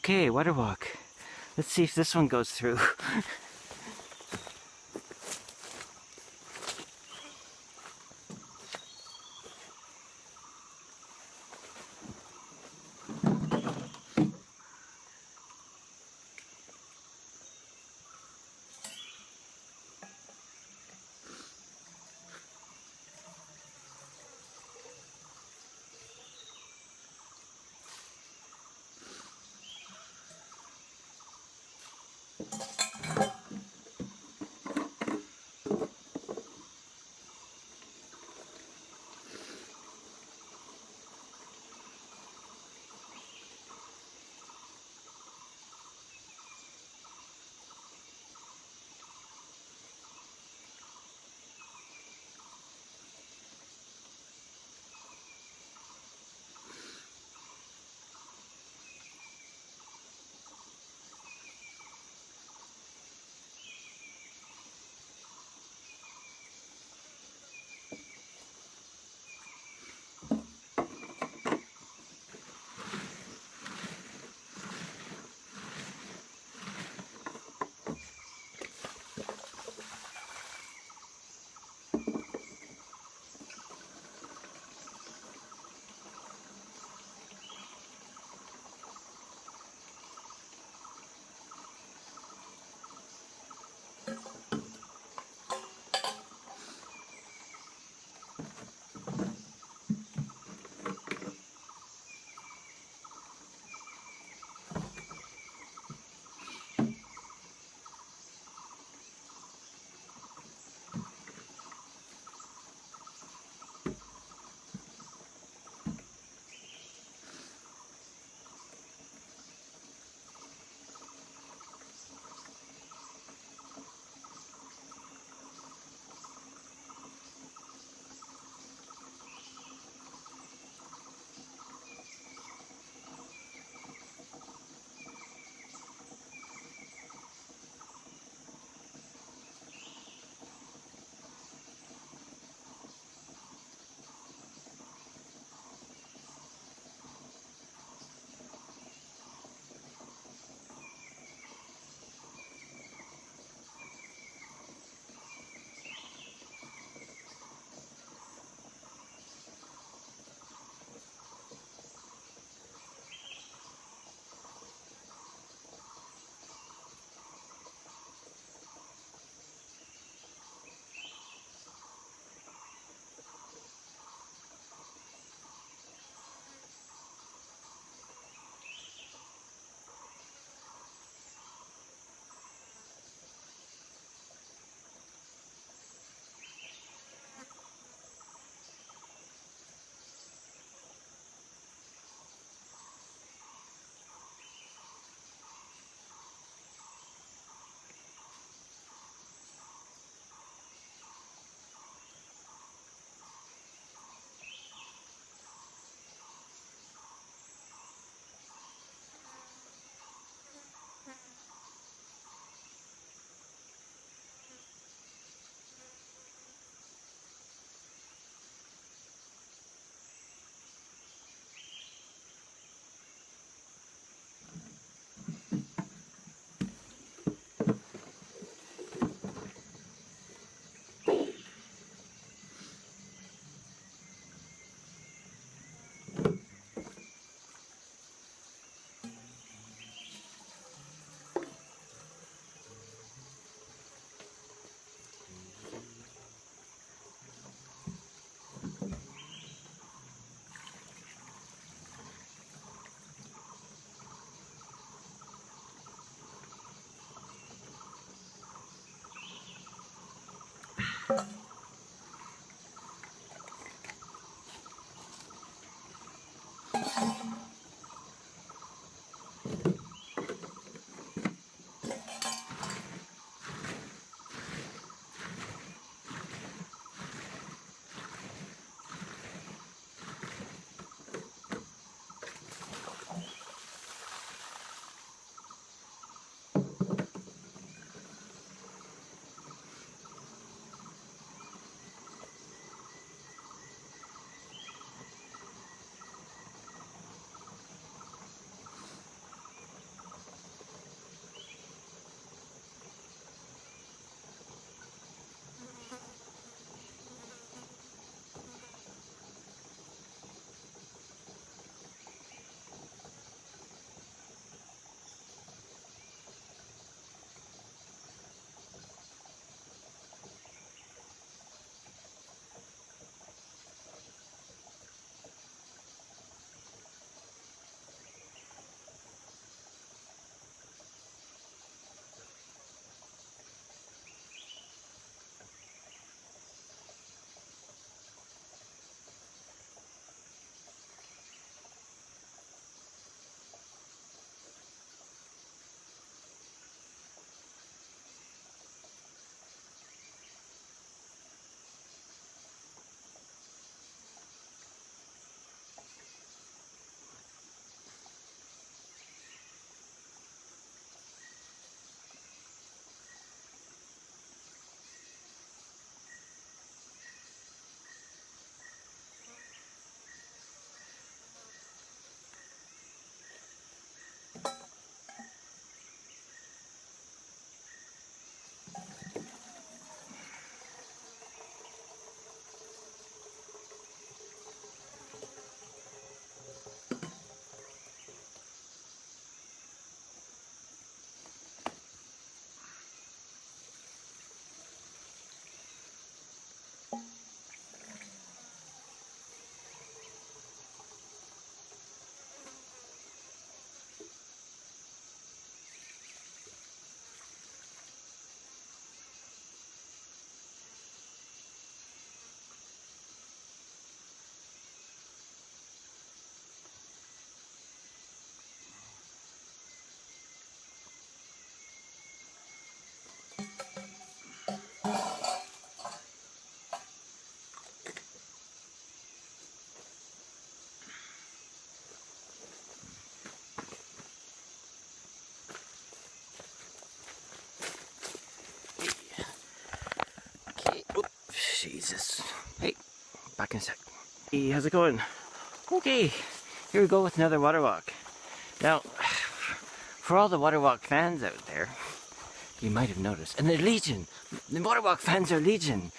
Okay, water walk. Let's see if this one goes through. Jesus. Hey, back in a sec. Hey, how's it going? Okay, here we go with another water walk. Now, for all the water walk fans out there, you might have noticed, and they're legion. The water walk fans are legion.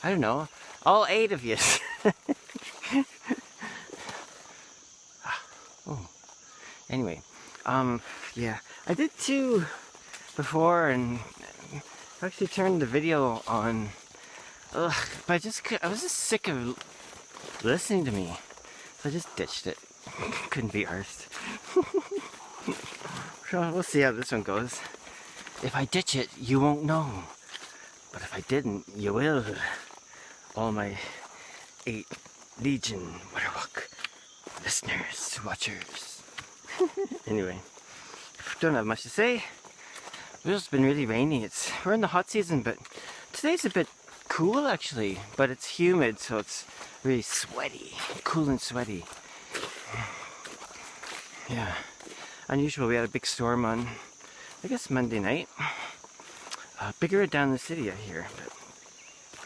I don't know, all 8 of you. Oh, anyway, yeah, I did 2 before, and actually turned the video on. But I was just sick of listening to me, so I just ditched it. Couldn't be arsed. So we'll see how this one goes. If I ditch it, you won't know. But if I didn't, you will. All my 8 Legion Waterwalk listeners, watchers. Anyway, don't have much to say. It's been really rainy. We're in the hot season, but today's a bit cool actually. But it's humid, so it's really sweaty, cool and sweaty. Yeah, unusual. We had a big storm on, I guess, Monday night. Bigger down the city, I hear. But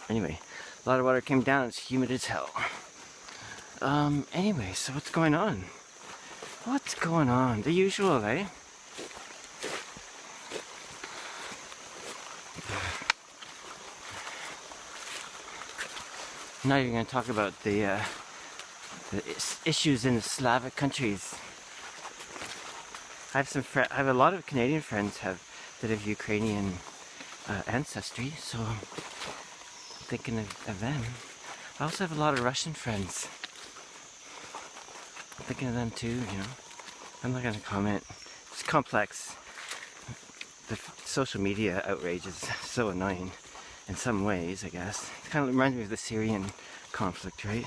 anyway, a lot of water came down. It's humid as hell. Anyway, so what's going on? What's going on? The usual, eh? I'm not even going to talk about the issues in the Slavic countries. I have a lot of Canadian friends that have Ukrainian ancestry, so I'm thinking of them. I also have a lot of Russian friends. I'm thinking of them too, you know. I'm not going to comment. It's complex. The social media outrage is so annoying in some ways, I guess. It kind of reminds me of the Syrian conflict, right?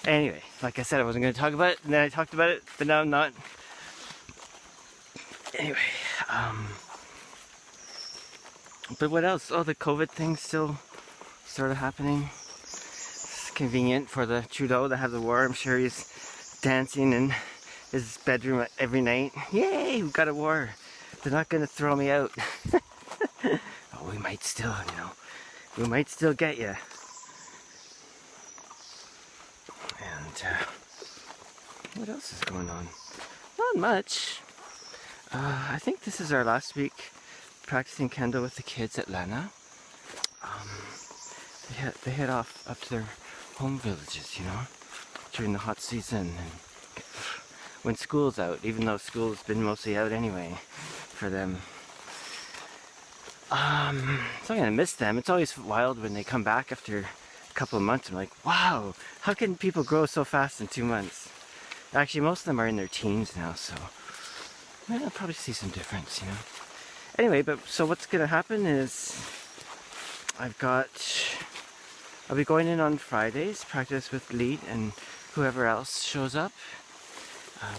Anyway, like I said, I wasn't going to talk about it, and then I talked about it, but now I'm not. Anyway, but what else? Oh, the COVID thing's still sort of happening. It's convenient for the Trudeau to have the war. I'm sure he's dancing in his bedroom every night. Yay, we got a war. They're not going to throw me out. Oh, we might still, you know. We might still get you. And what else is going on? Not much. I think this is our last week practicing kendo with the kids at Lena. They head off up to their home villages, you know, during the hot season and when school's out, even though school's been mostly out anyway for them. So I'm gonna miss them. It's always wild when they come back after a couple of months. I'm like, wow, how can people grow so fast in 2 months? Actually, most of them are in their teens now, so I'll probably see some difference, you know. Anyway, so what's gonna happen is I'll be going in on Fridays, practice with Lead and whoever else shows up.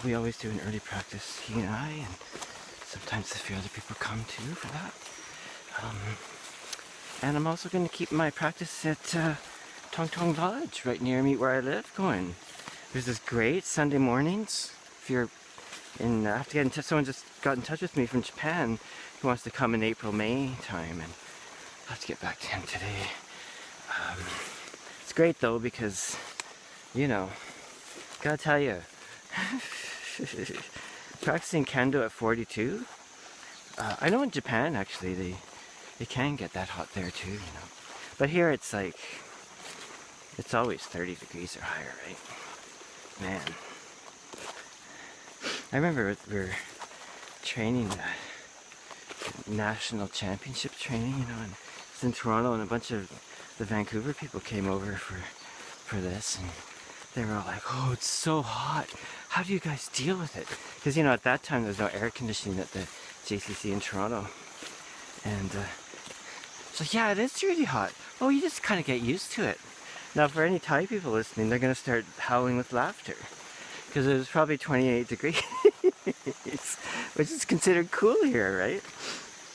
We always do an early practice, he and I, and sometimes a few other people come too for that. And I'm also going to keep my practice at Tong Tong Lodge, right near me where I live, going. There's this great Sunday mornings. If you're in, I have to get in touch, someone just got in touch with me from Japan who wants to come in April, May time, and I'll have to get back to him today. It's great though because, you know, gotta tell you, practicing kendo at 42, I know in Japan actually they can get that hot there too, you know. But here it's like, it's always 30 degrees or higher, right? Man. I remember we were training national championship training, you know, and it's in Toronto, and a bunch of the Vancouver people came over for this, and they were all like, oh, it's so hot. How do you guys deal with it? Because, you know, at that time, there was no air conditioning at the JCC in Toronto. And so, yeah, it is really hot. Oh, you just kind of get used to it. Now, for any Thai people listening, they're going to start howling with laughter. Because it was probably 28 degrees, which is considered cool here, right?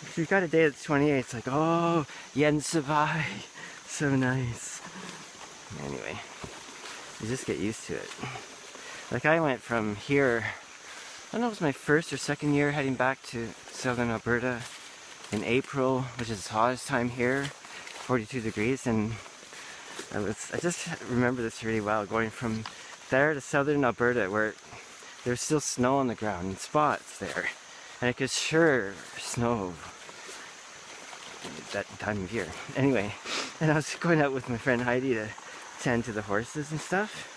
If you've got a day that's 28, it's like, oh, yen savai. So nice. Anyway, you just get used to it. Like I went from here, I don't know, it was my first or second year heading back to southern Alberta in April, which is the hottest time here. 42 degrees, and I just remember this really well, going from there to southern Alberta where there's still snow on the ground in spots there, and it could sure snow that time of year. Anyway, and I was going out with my friend Heidi to tend to the horses and stuff,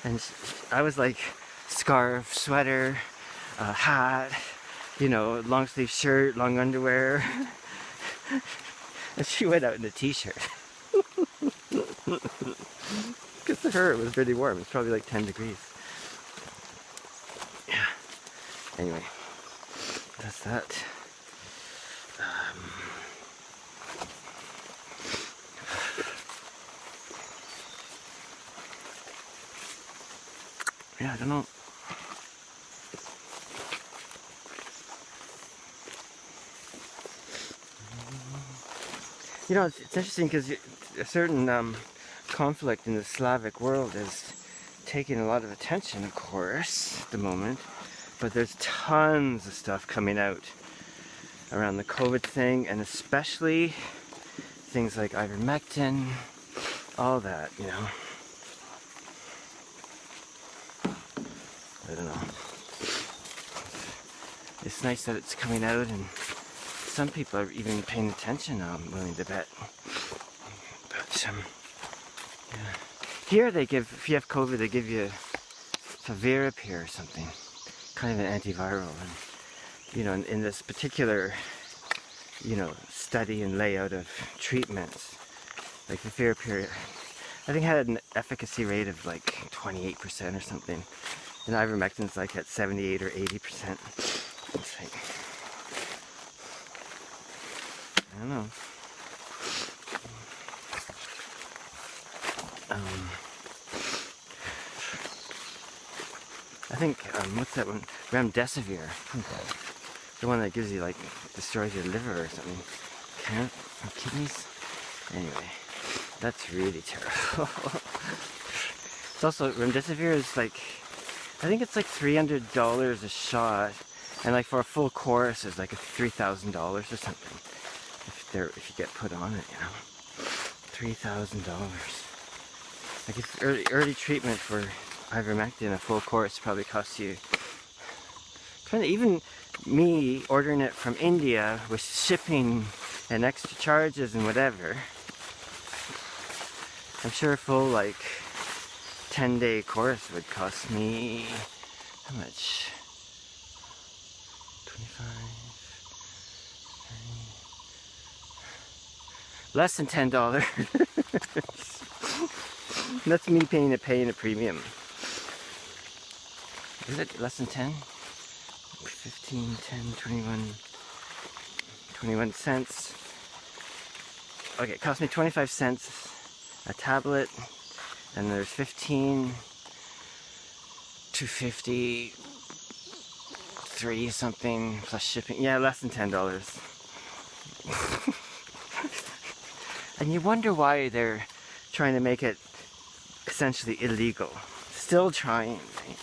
and I was like scarf, sweater, hat, you know, long sleeve shirt, long underwear, and she went out in a t-shirt. Because to her it was really warm. It's probably like 10 degrees. Yeah. Anyway, that's that. Yeah, I don't know. You know, it's interesting because a certain conflict in the Slavic world is taking a lot of attention, of course, at the moment. But there's tons of stuff coming out around the COVID thing, and especially things like ivermectin, all that, you know. I don't know. It's nice that it's coming out, and some people are even paying attention, I'm willing to bet. But, yeah. Here they give, if you have COVID, they give you Favipiravir or something, kind of an antiviral. And, you know, in this particular, you know, study and layout of treatments, like Favipiravir, I think had an efficacy rate of like 28% or something. And ivermectin's like at 78 or 80%. It's like, I don't know. I think, what's that one? Remdesivir. The one that gives you, like, destroys your liver or something. Or kidneys? Anyway, that's really terrible. It's also, Remdesivir is like, I think it's like $300 a shot. And like for a full course is like $3,000 or something. If you get put on it, you know. $3,000. Like if early treatment for ivermectin, a full course probably costs you, even me ordering it from India with shipping and extra charges and whatever, I'm sure a full like 10-day course would cost me, how much? 25, 30, less than $10. That's me paying a premium. Is it less than 10? 15, 10, 21 cents. Okay, it cost me 25 cents a tablet, and there's 15, 253 something plus shipping. Yeah, less than $10. And you wonder why they're trying to make it essentially illegal. Still trying, right?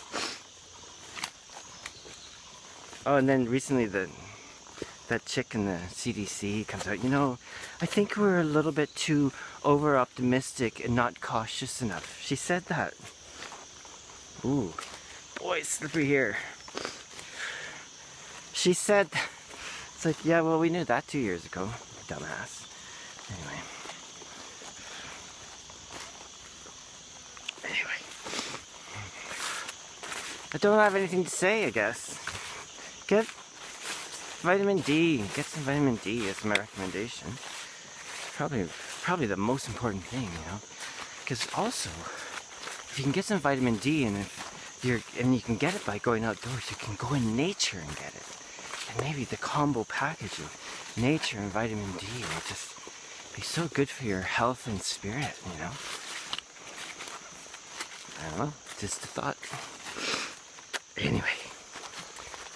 Oh, and then recently that chick in the CDC comes out, you know, I think we're a little bit too over-optimistic and not cautious enough. She said that. Ooh, boy, it's slippery here. She said, it's like, yeah, well, we knew that 2 years ago, dumbass. Anyway. I don't have anything to say, I guess. Get vitamin D. Get some vitamin D is my recommendation. Probably the most important thing, you know. Because also, if you can get some vitamin D, and you can get it by going outdoors, you can go in nature and get it. And maybe the combo package of nature and vitamin D will just be so good for your health and spirit, you know. I don't know, just a thought. Anyway,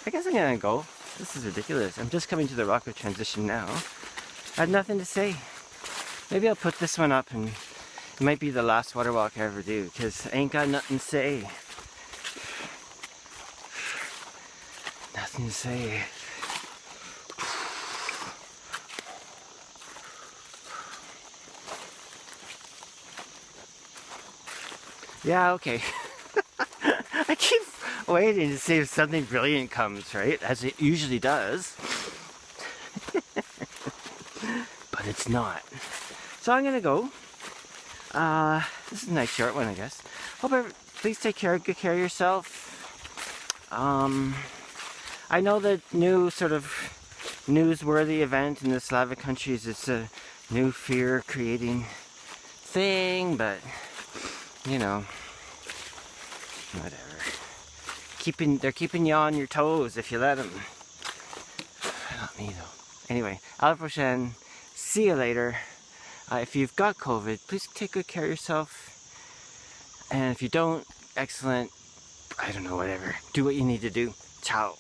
I guess I'm gonna go. This is ridiculous. I'm just coming to the rock of transition now. I had nothing to say. Maybe I'll put this one up, and it might be the last water walk I ever do, because I ain't got nothing to say. Nothing to say. Yeah, okay. I keep waiting to see if something brilliant comes, right? As it usually does. But it's not. So I'm gonna go. This is a nice short one, I guess. Please take good care of yourself. I know the new sort of newsworthy event in the Slavic countries is a new fear-creating thing, but you know, whatever. They're keeping you on your toes if you let them. Not me though. Anyway, à la prochaine. See you later. If you've got COVID, please take good care of yourself. And if you don't, excellent. I don't know, whatever. Do what you need to do. Ciao.